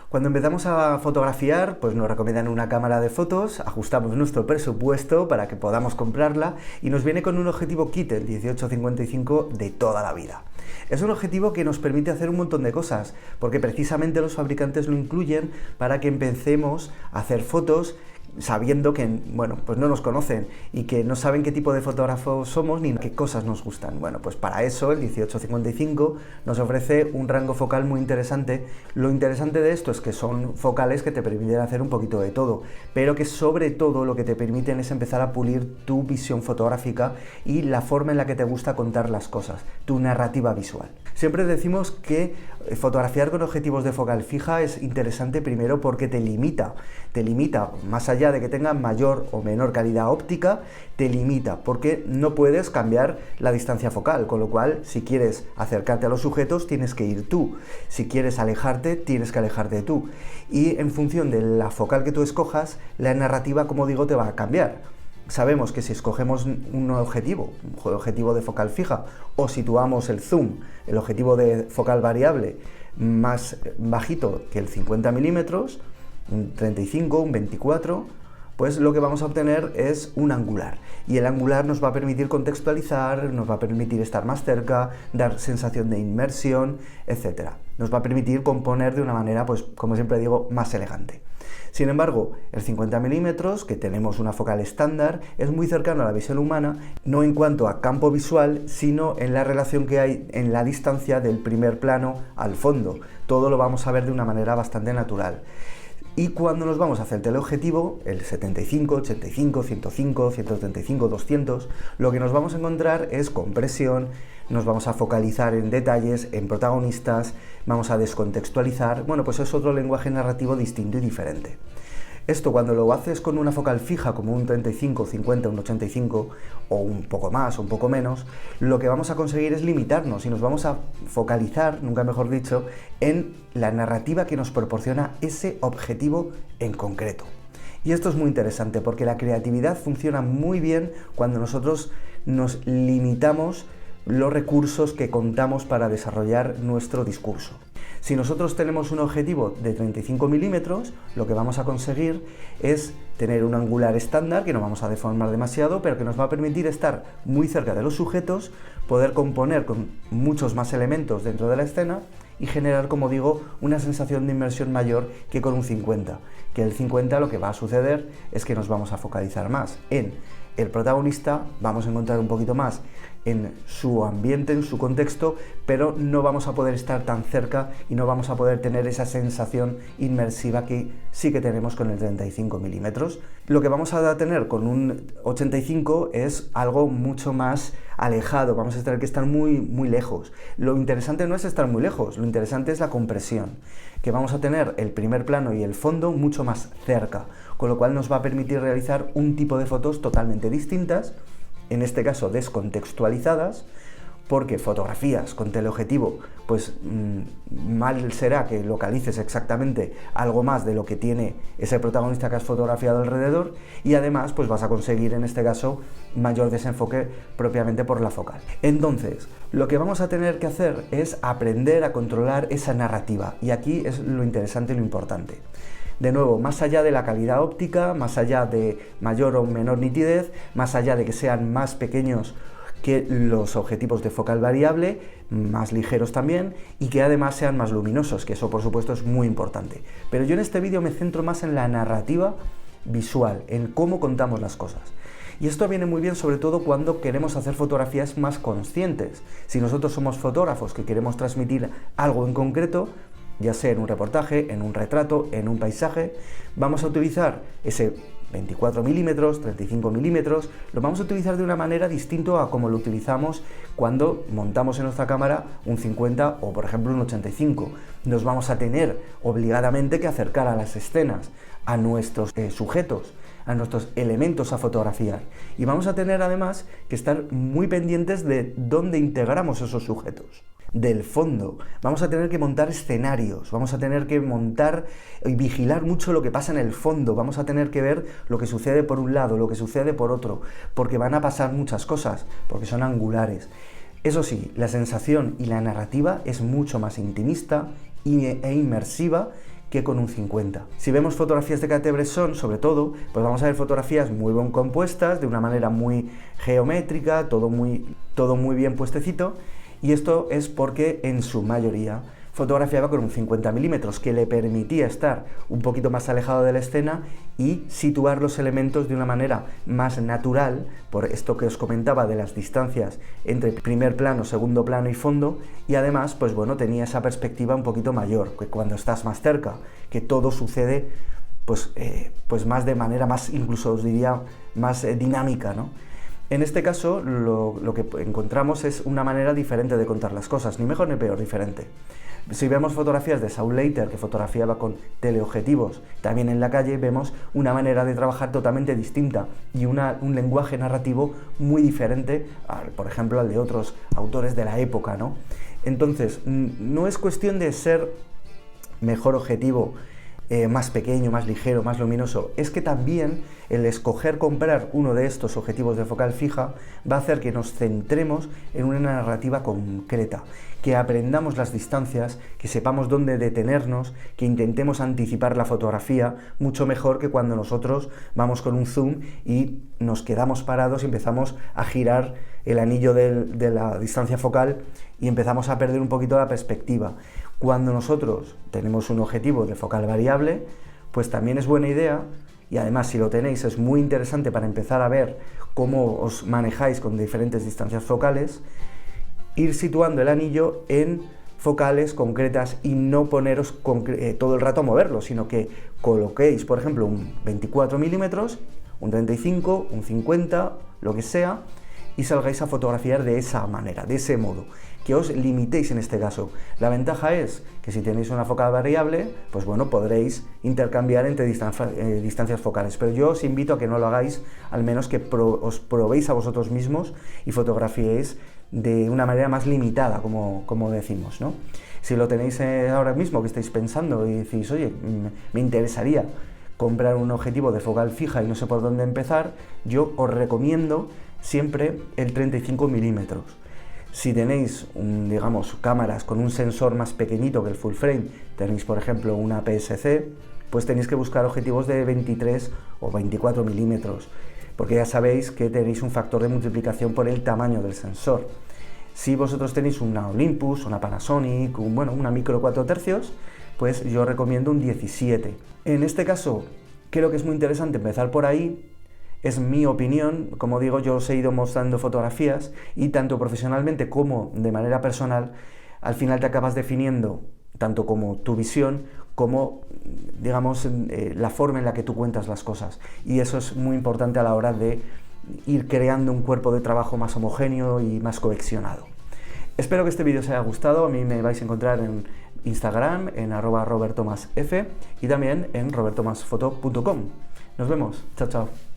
Cuando empezamos a fotografiar, pues nos recomiendan una cámara de fotos, ajustamos nuestro presupuesto para que podamos comprarla y nos viene con un objetivo kit, el 18-55 de toda la vida. Es un objetivo que nos permite hacer un montón de cosas, porque precisamente los fabricantes lo incluyen para que empecemos a hacer fotos sabiendo que, bueno, pues no nos conocen y que no saben qué tipo de fotógrafos somos ni qué cosas nos gustan. Bueno, pues para eso el 18-55 nos ofrece un rango focal muy interesante. Lo interesante de esto es que son focales que te permiten hacer un poquito de todo, pero que sobre todo lo que te permiten es empezar a pulir tu visión fotográfica y la forma en la que te gusta contar las cosas, tu narrativa visual. Siempre decimos que fotografiar con objetivos de focal fija es interesante primero porque te limita, más allá de que tenga mayor o menor calidad óptica, te limita porque no puedes cambiar la distancia focal, con lo cual si quieres acercarte a los sujetos tienes que ir tú, si quieres alejarte tienes que alejarte tú, y en función de la focal que tú escojas, la narrativa, como digo, te va a cambiar. Sabemos que si escogemos un objetivo de focal fija, o situamos el zoom, el objetivo de focal variable, más bajito que el 50 milímetros, un 35, un 24, pues lo que vamos a obtener es un angular. Y el angular nos va a permitir contextualizar, nos va a permitir estar más cerca, dar sensación de inmersión, etc. Nos va a permitir componer de una manera, pues como siempre digo, más elegante. Sin embargo, el 50 milímetros, que tenemos una focal estándar, es muy cercano a la visión humana, no en cuanto a campo visual, sino en la relación que hay en la distancia del primer plano al fondo. Todo lo vamos a ver de una manera bastante natural. Y cuando nos vamos hacia el teleobjetivo, el 75, 85, 105, 135, 200, lo que nos vamos a encontrar es compresión, nos vamos a focalizar en detalles, en protagonistas, vamos a descontextualizar. Bueno, pues es otro lenguaje narrativo distinto y diferente. Esto cuando lo haces con una focal fija como un 35, 50, un 85 o un poco más o un poco menos, lo que vamos a conseguir es limitarnos y nos vamos a focalizar, nunca mejor dicho, en la narrativa que nos proporciona ese objetivo en concreto. Y esto es muy interesante porque la creatividad funciona muy bien cuando nosotros nos limitamos los recursos que contamos para desarrollar nuestro discurso. Si nosotros tenemos un objetivo de 35 milímetros, lo que vamos a conseguir es tener un angular estándar que no vamos a deformar demasiado, pero que nos va a permitir estar muy cerca de los sujetos, poder componer con muchos más elementos dentro de la escena y generar, como digo, una sensación de inmersión mayor que con un 50. Que el 50 lo que va a suceder es que nos vamos a focalizar más en el protagonista, vamos a encontrar un poquito más en su ambiente, en su contexto, pero no vamos a poder estar tan cerca y no vamos a poder tener esa sensación inmersiva que sí que tenemos con el 35 milímetros. Lo que vamos a tener con un 85 es algo mucho más alejado, vamos a tener que estar muy lejos. Lo interesante no es estar muy lejos, lo interesante es la compresión, que vamos a tener el primer plano y el fondo mucho más cerca, con lo cual nos va a permitir realizar un tipo de fotos totalmente distintas, en este caso descontextualizadas, porque fotografías con teleobjetivo, pues mal será que localices exactamente algo más de lo que tiene ese protagonista que has fotografiado alrededor, y además pues vas a conseguir en este caso mayor desenfoque propiamente por la focal. Entonces, lo que vamos a tener que hacer es aprender a controlar esa narrativa, y aquí es lo interesante y lo importante. De nuevo, más allá de la calidad óptica, más allá de mayor o menor nitidez, más allá de que sean más pequeños que los objetivos de focal variable, más ligeros también, y que además sean más luminosos, que eso por supuesto es muy importante. Pero yo en este vídeo me centro más en la narrativa visual, en cómo contamos las cosas. Y esto viene muy bien sobre todo cuando queremos hacer fotografías más conscientes. Si nosotros somos fotógrafos que queremos transmitir algo en concreto, ya sea en un reportaje, en un retrato, en un paisaje, vamos a utilizar ese 24 milímetros, 35 milímetros, lo vamos a utilizar de una manera distinta a como lo utilizamos cuando montamos en nuestra cámara un 50 o por ejemplo un 85. Nos vamos a tener obligadamente que acercar a las escenas, a nuestros sujetos, a nuestros elementos a fotografiar, y vamos a tener además que estar muy pendientes de dónde integramos esos sujetos, del fondo. Vamos a tener que montar escenarios, vamos a tener que montar y vigilar mucho lo que pasa en el fondo, vamos a tener que ver lo que sucede por un lado, lo que sucede por otro, porque van a pasar muchas cosas, porque son angulares. Eso sí, la sensación y la narrativa es mucho más intimista e inmersiva que con un 50. Si vemos fotografías de Cartier-Bresson, sobre todo, pues vamos a ver fotografías muy bien compuestas, de una manera muy geométrica, todo muy bien puestecito, y esto es porque en su mayoría fotografiaba con un 50 milímetros, que le permitía estar un poquito más alejado de la escena y situar los elementos de una manera más natural, por esto que os comentaba de las distancias entre primer plano, segundo plano y fondo, y además, pues bueno, tenía esa perspectiva un poquito mayor, que cuando estás más cerca, que todo sucede pues más de manera más, incluso os diría, más dinámica, ¿no? En este caso, lo que encontramos es una manera diferente de contar las cosas, ni mejor ni peor, diferente. Si vemos fotografías de Saul Leiter, que fotografiaba con teleobjetivos, también en la calle, vemos una manera de trabajar totalmente distinta y un lenguaje narrativo muy diferente, por ejemplo, al de otros autores de la época, ¿no? Entonces, no es cuestión de ser mejor objetivo, más pequeño, más ligero, más luminoso, es que también el escoger comprar uno de estos objetivos de focal fija va a hacer que nos centremos en una narrativa concreta, que aprendamos las distancias, que sepamos dónde detenernos, que intentemos anticipar la fotografía mucho mejor que cuando nosotros vamos con un zoom y nos quedamos parados y empezamos a girar el anillo de la distancia focal y empezamos a perder un poquito la perspectiva. Cuando nosotros tenemos un objetivo de focal variable, pues también es buena idea, y además si lo tenéis es muy interesante para empezar a ver cómo os manejáis con diferentes distancias focales, ir situando el anillo en focales concretas y no poneros todo el rato a moverlo, sino que coloquéis, por ejemplo, un 24 milímetros, un 35, un 50, lo que sea, y salgáis a fotografiar de esa manera, de ese modo, que os limitéis en este caso. La ventaja es que si tenéis una focal variable, pues bueno, podréis intercambiar entre distancias focales, pero yo os invito a que no lo hagáis, al menos que os probéis a vosotros mismos y fotografiéis de una manera más limitada, como decimos, ¿no? Si lo tenéis ahora mismo, que estáis pensando y decís, oye, me interesaría comprar un objetivo de focal fija y no sé por dónde empezar, yo os recomiendo siempre el 35 milímetros. Si tenéis, digamos, cámaras con un sensor más pequeñito que el full frame, tenéis por ejemplo una APS-C, pues tenéis que buscar objetivos de 23 o 24 milímetros, porque ya sabéis que tenéis un factor de multiplicación por el tamaño del sensor. Si vosotros tenéis una Olympus, una Panasonic, una micro 4 tercios, pues yo recomiendo un 17. En este caso, creo que es muy interesante empezar por ahí. Es mi opinión, como digo, yo os he ido mostrando fotografías y tanto profesionalmente como de manera personal, al final te acabas definiendo tanto como tu visión, como, digamos, la forma en la que tú cuentas las cosas. Y eso es muy importante a la hora de ir creando un cuerpo de trabajo más homogéneo y más cohesionado. Espero que este vídeo os haya gustado. A mí me vais a encontrar en Instagram, en @roberttomasf y también en roberttomasfoto.com. Nos vemos. Chao, chao.